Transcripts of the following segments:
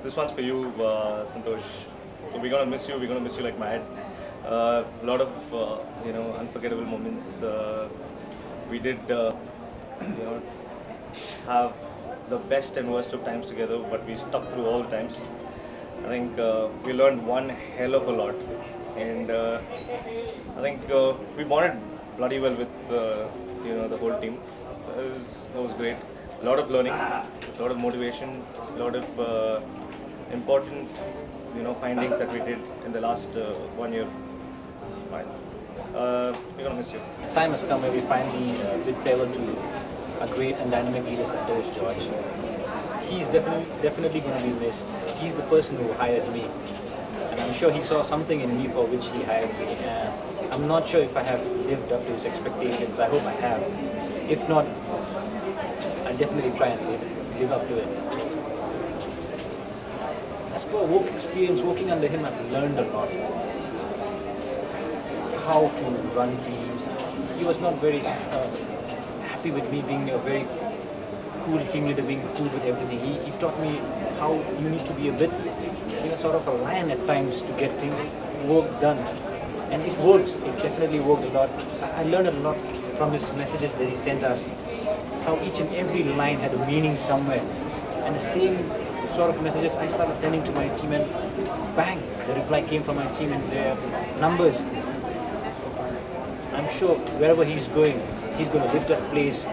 This one's for you, Santosh. So we're gonna miss you. We're gonna miss you like mad. A lot of unforgettable moments. We did have the best and worst of times together, but we stuck through all the times. I think we learned one hell of a lot, and I think we bonded bloody well with the whole team. It was great. A lot of learning, a lot of motivation, a lot of important findings that we did in the last 1 year. Right. We're gonna miss you. Time has come where we finally bid farewell to a great and dynamic leader, Santosh George. He's definitely going to be missed. He's the person who hired me, and I'm sure he saw something in me for which he hired me. And I'm not sure if I have lived up to his expectations. I hope I have. If not, I'll definitely try and live up to it. As per work experience, working under him, I've learned a lot. How to run teams. He was not very happy with me being a very cool team leader, being cool with everything. He taught me how you need to be a bit, sort of a lion at times to get work done. And it works. It definitely worked a lot. I learned a lot from his messages that he sent us. How each and every line had a meaning somewhere. And the same sort of messages I started sending to my team, and bang, the reply came from my team and their numbers. I'm sure wherever he's going to lift that place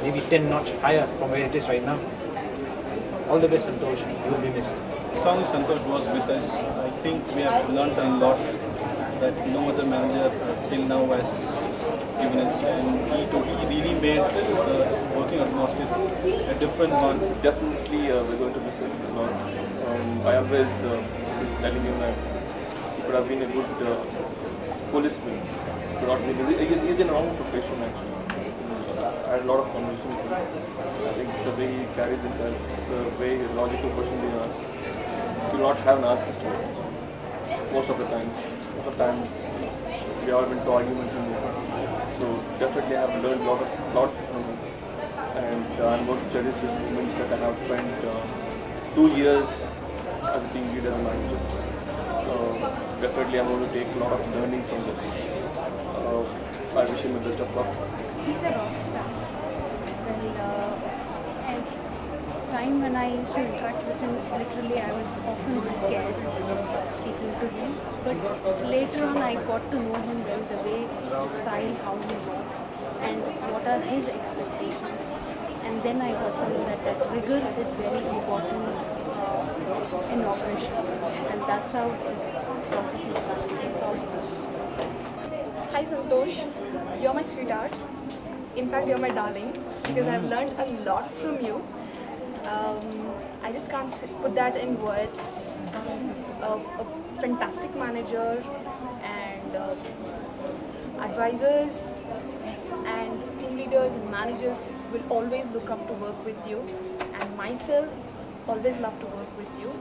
maybe 10 notch higher from where it is right now. All the best, Santosh. You will be missed. As long as Santosh was with us, I think we have learned a lot that no other manager till now has given us, and he really made the working atmosphere a different one. Definitely, we're going to miss him a lot. I always telling him that he could have been a good policeman. He's in the wrong profession actually. I had a lot of conversations with him. I think the way he carries himself, the way his logical questions he asks, he will not have an answer to it. Most of the times. Most of the times we have been to arguments with him. So definitely I have learned a lot from him. And I'm going to cherish these moments that I have spent 2 years as a team leader and manager. Definitely I'm going to take a lot of learning from this. I wish him the best of luck. He's a rock star. Well, at time when I used to interact with him, literally I was often scared speaking to him. But later on I got to know him well, the way, his style, how he works, and what are his expectations. And then I got to know that rigor is very important in operations, and that's how this process is done. It's all Hi Santosh, you're my sweetheart. In fact, you're my darling because I've learned a lot from you. I just can't put that in words. A fantastic manager, and advisors and team leaders and managers will always look up to work with you, and myself always love to work with you.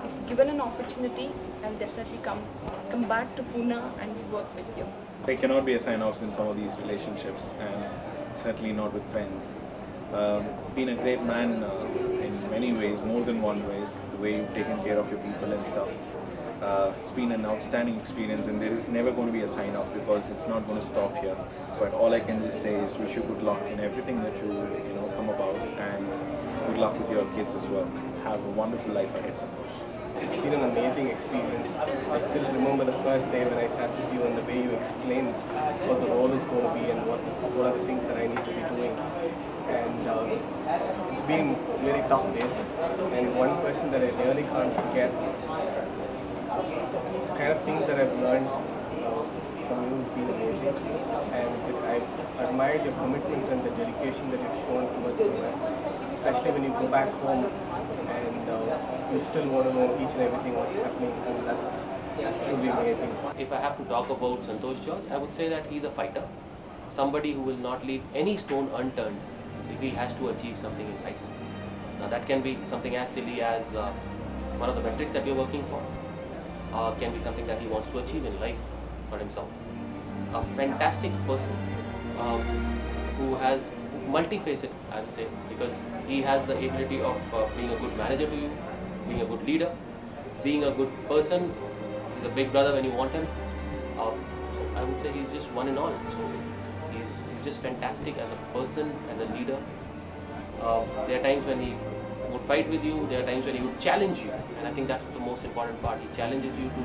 If given an opportunity, I'll definitely come back to Pune and work with you. There cannot be a sign-offs in some of these relationships, and certainly not with friends. Been a great man in many ways, more than one ways, the way you've taken care of your people and stuff. It's been an outstanding experience, and there is never going to be a sign-off because it's not going to stop here. But all I can just say is wish you good luck in everything that you come about, and good luck with your kids as well. Have a wonderful life ahead, Santosh. It's been an amazing experience. I still remember the first day when I sat with you and the way you explained what the role is going to be and what are the things that I need to be doing. And it's been really tough days. And one question that I really can't forget, the kind of things that I've learned from you has been amazing. And I've admired your commitment and the dedication that you've shown towards the work, especially when you go back home and you still want to know each and everything what's happening, and that's truly amazing. If I have to talk about Santosh George, I would say that he's a fighter. Somebody who will not leave any stone unturned if he has to achieve something in life. Now that can be something as silly as one of the metrics that you're working for, can be something that he wants to achieve in life for himself. A fantastic person who has multifaceted, I would say, because he has the ability of being a good manager to you, being a good leader, being a good person. He's a big brother when you want him. So I would say he's just one in all. So he's just fantastic as a person, as a leader. There are times when he would fight with you, there are times when he would challenge you, and I think that's the most important part. He challenges you to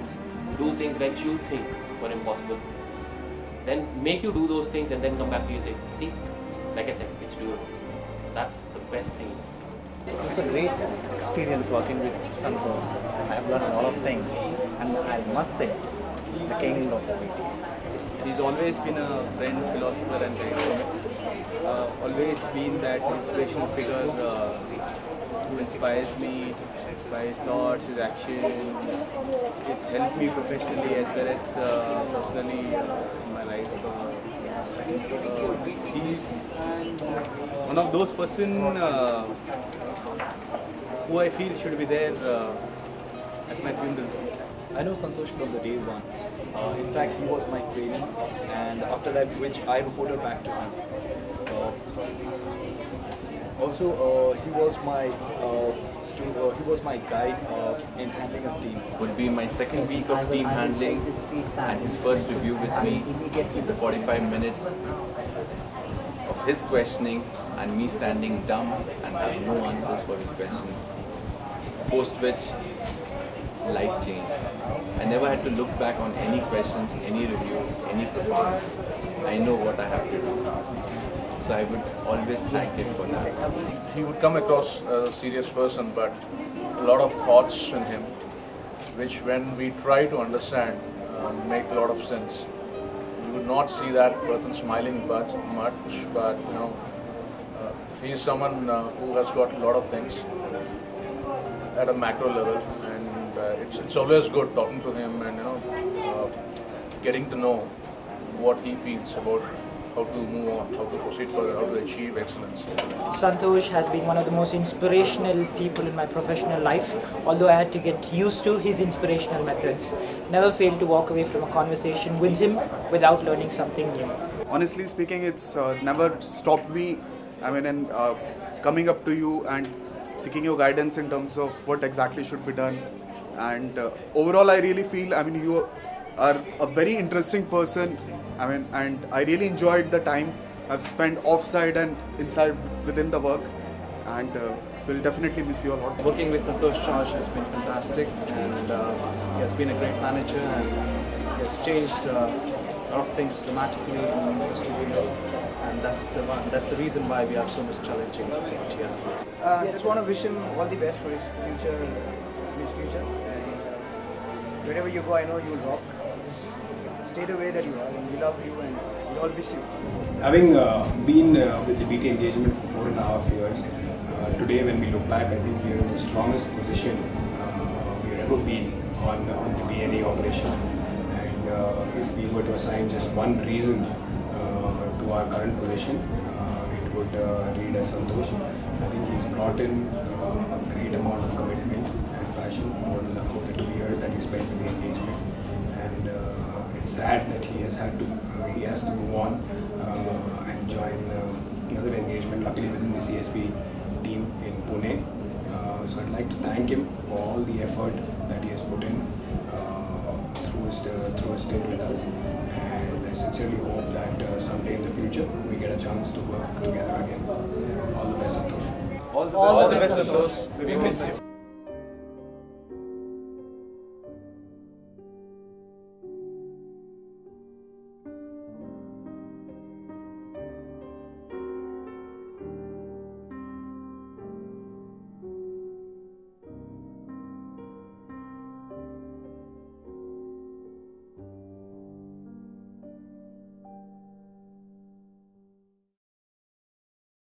do things which you think were impossible. Then make you do those things and then come back to you and say, see, like I said, it's doable. That's the best thing. It's a great experience working with Santosh. I have learned a lot of things, and I must say, the king of the meeting. He's always been a friend, philosopher and guide. Always been that inspirational figure who inspires me by his thoughts, his action. He's helped me professionally as well as personally in my life. He's one of those person who I feel should be there at my funeral. I know Santosh from the day one. In fact, he was my trainee, and after that, which I reported back to him. Also, he was my guide in handling a team. Would be my second week of team handling and his first review with me, 45 minutes of his questioning and me standing dumb and having no answers for his questions. Post which, life changed. I never had to look back on any questions, any review, any performance. I know what I have to do. So I would always thank him for that. He would come across as a serious person, but a lot of thoughts in him, which when we try to understand, make a lot of sense. You would not see that person smiling much, but you know, he is someone who has got a lot of things at a macro level, and it's always good talking to him and getting to know what he feels about how to move on, how to proceed further, how to achieve excellence. Santosh has been one of the most inspirational people in my professional life, although I had to get used to his inspirational methods. Never failed to walk away from a conversation with him without learning something new. Honestly speaking, it's never stopped me, in coming up to you and seeking your guidance in terms of what exactly should be done. And overall, I really feel, you are a very interesting person. And I really enjoyed the time I've spent offside and inside within the work, and will definitely miss you a lot. Working with Santosh George has been fantastic, and he has been a great manager, and he has changed a lot of things dramatically in the studio, and that's the reason why we are so much challenging here. Just want to wish him all the best for his future, and wherever you go, I know you'll rock. Just stay the way that you are, and we love you, and we all miss you. Having been with the BT engagement for 4.5 years, today when we look back, I think we are in the strongest position we've ever been on the BNA operation. And if we were to assign just one reason to our current position, it would read as Santosh. I think he's brought in a great amount of commitment and passion over the 2 years that he spent with the engagement. And it's sad that he has to move on and join another engagement, luckily within the CSP team in Pune. So I'd like to thank him for all the effort that he has put in through his stint with us, and I sincerely hope that someday in the future we get a chance to work together again. All the best, Santosh. All the best, Santosh. We miss you.